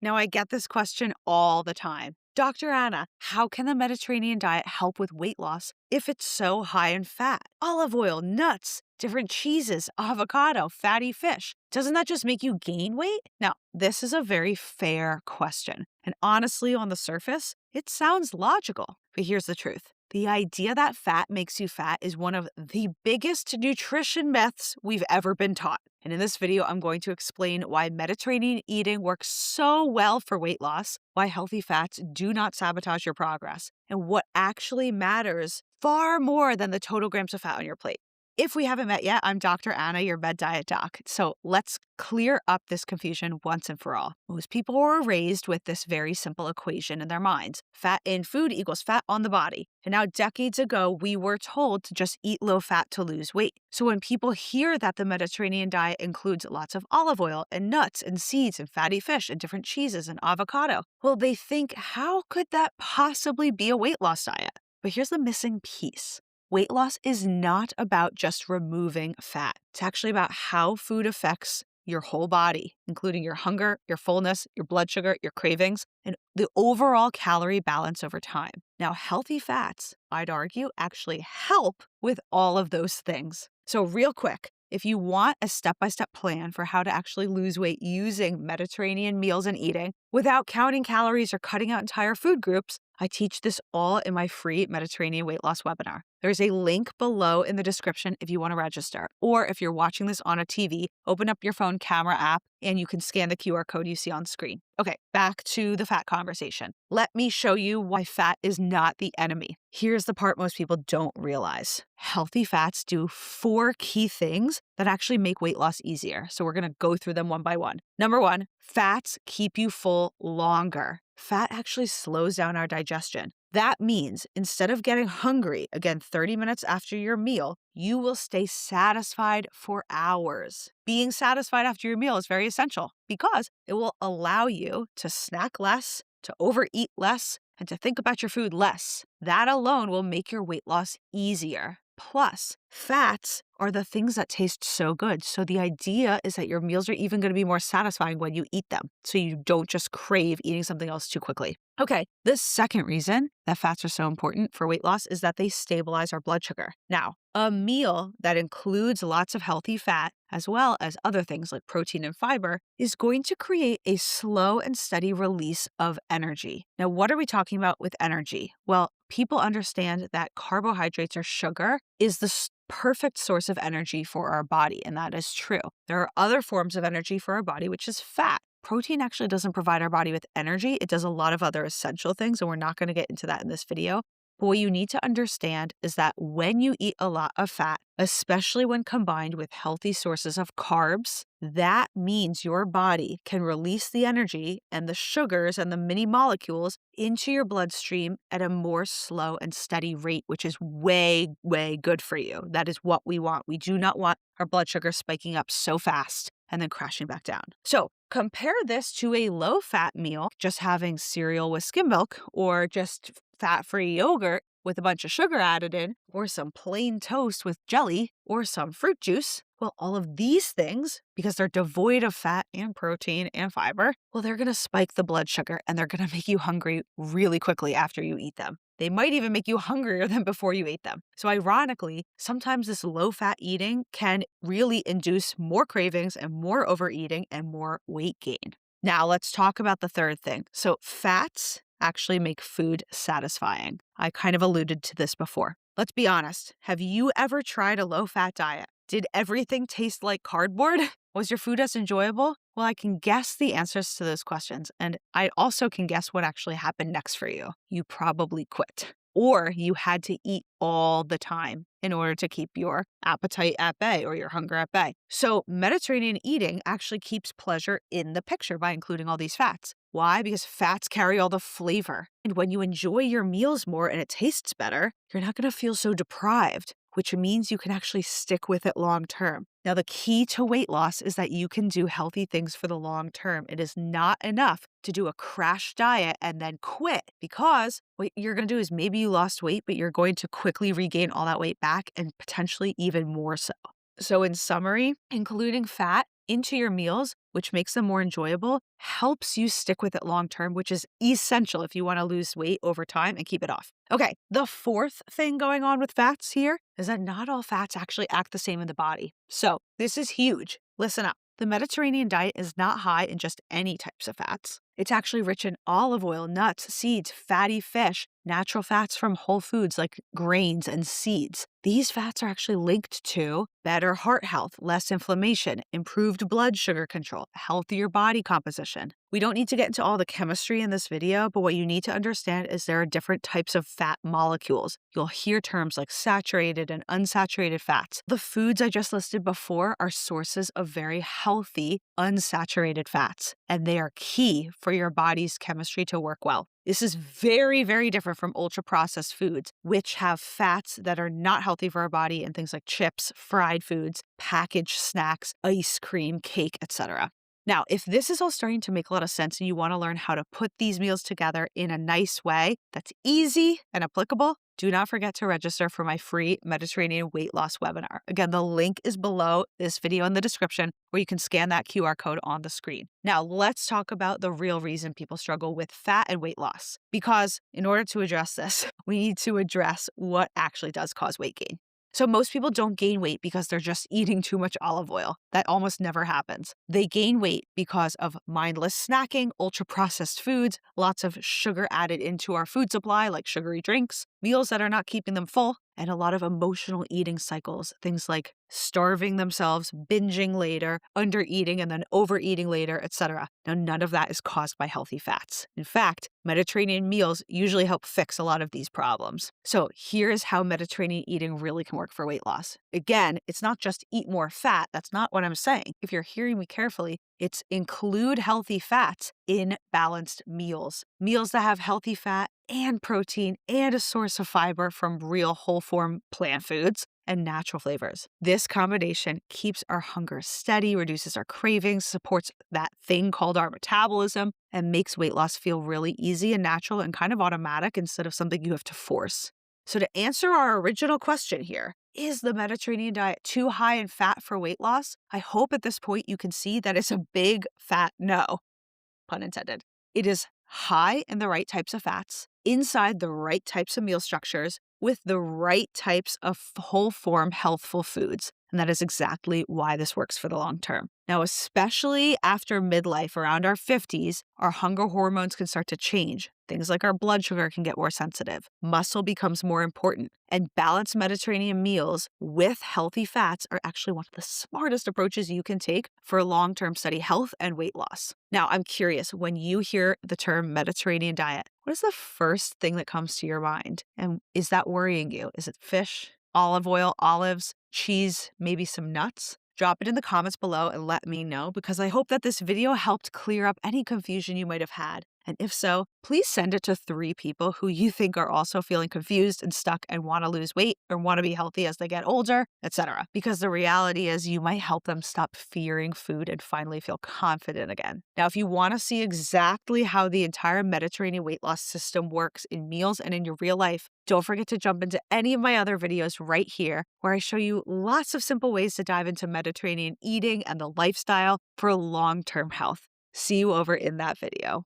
Now, I get this question all the time. Dr. Anna, how can the Mediterranean diet help with weight loss if it's so high in fat? Olive oil, nuts, different cheeses, avocado, fatty fish. Doesn't that just make you gain weight? Now, this is a very fair question. And honestly, on the surface, it sounds logical. But here's the truth. The idea that fat makes you fat is one of the biggest nutrition myths we've ever been taught. And in this video, I'm going to explain why Mediterranean eating works so well for weight loss, why healthy fats do not sabotage your progress, and what actually matters far more than the total grams of fat on your plate. If we haven't met yet, I'm Dr. Anna, your Med Diet Doc. So let's clear up this confusion once and for all. Most people were raised with this very simple equation in their minds. Fat in food equals fat on the body. And now decades ago, we were told to just eat low fat to lose weight. So when people hear that the Mediterranean diet includes lots of olive oil and nuts and seeds and fatty fish and different cheeses and avocado, well, they think, how could that possibly be a weight loss diet? But here's the missing piece. Weight loss is not about just removing fat. It's actually about how food affects your whole body, including your hunger, your fullness, your blood sugar, your cravings, and the overall calorie balance over time. Now, healthy fats, I'd argue, actually help with all of those things. So real quick, if you want a step-by-step plan for how to actually lose weight using Mediterranean meals and eating without counting calories or cutting out entire food groups, I teach this all in my free Mediterranean weight loss webinar. There's a link below in the description if you want to register. Or if you're watching this on a TV, open up your phone camera app and you can scan the QR code you see on screen. Okay, back to the fat conversation. Let me show you why fat is not the enemy. Here's the part most people don't realize. Healthy fats do 4 key things that actually make weight loss easier. So we're going to go through them one by one. Number 1, fats keep you full longer. Fat actually slows down our digestion. That means instead of getting hungry, again, 30 minutes after your meal, you will stay satisfied for hours. Being satisfied after your meal is very essential because it will allow you to snack less, to overeat less, and to think about your food less. That alone will make your weight loss easier. Plus, fats are the things that taste so good. So the idea is that your meals are even going to be more satisfying when you eat them. So you don't just crave eating something else too quickly. Okay, the second reason that fats are so important for weight loss is that they stabilize our blood sugar. Now, a meal that includes lots of healthy fat, as well as other things like protein and fiber, is going to create a slow and steady release of energy. Now, what are we talking about with energy? Well, people understand that carbohydrates or sugar is the perfect source of energy for our body, and that is true. There are other forms of energy for our body, which is fat. Protein actually doesn't provide our body with energy. It does a lot of other essential things, and we're not going to get into that in this video. But what you need to understand is that when you eat a lot of fat, especially when combined with healthy sources of carbs, that means your body can release the energy and the sugars and the mini molecules into your bloodstream at a more slow and steady rate, which is way, way good for you. That is what we want. We do not want our blood sugar spiking up so fast and then crashing back down. So compare this to a low-fat meal, just having cereal with skim milk or just fat-free yogurt with a bunch of sugar added in, or some plain toast with jelly, or some fruit juice. Well, all of these things, because they're devoid of fat and protein and fiber, well, they're going to spike the blood sugar and they're going to make you hungry really quickly after you eat them. They might even make you hungrier than before you ate them. So ironically, sometimes this low-fat eating can really induce more cravings and more overeating and more weight gain. Now let's talk about the third thing. So fats actually make food satisfying. I kind of alluded to this before. Let's be honest. Have you ever tried a low-fat diet? Did everything taste like cardboard? Was your food as enjoyable? Well, I can guess the answers to those questions, and I also can guess what actually happened next for you. You probably quit, or you had to eat all the time in order to keep your appetite at bay or your hunger at bay. So Mediterranean eating actually keeps pleasure in the picture by including all these fats. Why? Because fats carry all the flavor. And when you enjoy your meals more and it tastes better, you're not going to feel so deprived, which means you can actually stick with it long term. Now, the key to weight loss is that you can do healthy things for the long term. It is not enough to do a crash diet and then quit, because what you're going to do is maybe you lost weight, but you're going to quickly regain all that weight back and potentially even more so. So in summary, including fat into your meals which makes them more enjoyable, helps you stick with it long term, which is essential if you want to lose weight over time and keep it off. Okay, the fourth thing going on with fats here is that not all fats actually act the same in the body. So this is huge. Listen up. The Mediterranean diet is not high in just any types of fats. It's actually rich in olive oil, nuts, seeds, fatty fish, natural fats from whole foods like grains and seeds. These fats are actually linked to better heart health, less inflammation, improved blood sugar control, healthier body composition. We don't need to get into all the chemistry in this video, but what you need to understand is there are different types of fat molecules. You'll hear terms like saturated and unsaturated fats. The foods I just listed before are sources of very healthy unsaturated fats, and they are key for your body's chemistry to work well. This is very, very different from ultra-processed foods, which have fats that are not healthy for our body in things like chips, fried foods, packaged snacks, ice cream, cake, etc. Now, if this is all starting to make a lot of sense and you want to learn how to put these meals together in a nice way that's easy and applicable, do not forget to register for my free Mediterranean weight loss webinar. Again, the link is below this video in the description where you can scan that QR code on the screen. Now, let's talk about the real reason people struggle with fat and weight loss. Because in order to address this, we need to address what actually does cause weight gain. So most people don't gain weight because they're just eating too much olive oil. That almost never happens. They gain weight because of mindless snacking, ultra-processed foods, lots of sugar added into our food supply like sugary drinks, meals that are not keeping them full, and a lot of emotional eating cycles, things like starving themselves, binging later, undereating and then overeating later, etc. Now, none of that is caused by healthy fats. In fact, Mediterranean meals usually help fix a lot of these problems. So here is how Mediterranean eating really can work for weight loss. Again, it's not just eat more fat. That's not what I'm saying. If you're hearing me carefully, it's include healthy fats in balanced meals. Meals that have healthy fat and protein and a source of fiber from real whole form plant foods and natural flavors. This combination keeps our hunger steady, reduces our cravings, supports that thing called our metabolism, and makes weight loss feel really easy and natural and kind of automatic instead of something you have to force. So to answer our original question here, is the Mediterranean diet too high in fat for weight loss? I hope at this point you can see that it's a big fat no, pun intended. It is high in the right types of fats, inside the right types of meal structures, with the right types of whole form healthful foods. And that is exactly why this works for the long term. Now, especially after midlife, around our 50s, our hunger hormones can start to change. Things like our blood sugar can get more sensitive. Muscle becomes more important. And balanced Mediterranean meals with healthy fats are actually one of the smartest approaches you can take for long-term steady health and weight loss. Now, I'm curious, when you hear the term Mediterranean diet, what is the first thing that comes to your mind? And is that worrying you? Is it fish, olive oil, olives, cheese, maybe some nuts? Drop it in the comments below and let me know, because I hope that this video helped clear up any confusion you might have had. And if so, please send it to 3 people who you think are also feeling confused and stuck and want to lose weight or want to be healthy as they get older, etc. Because the reality is you might help them stop fearing food and finally feel confident again. Now, if you want to see exactly how the entire Mediterranean weight loss system works in meals and in your real life, don't forget to jump into any of my other videos right here, where I show you lots of simple ways to dive into Mediterranean eating and the lifestyle for long-term health. See you over in that video.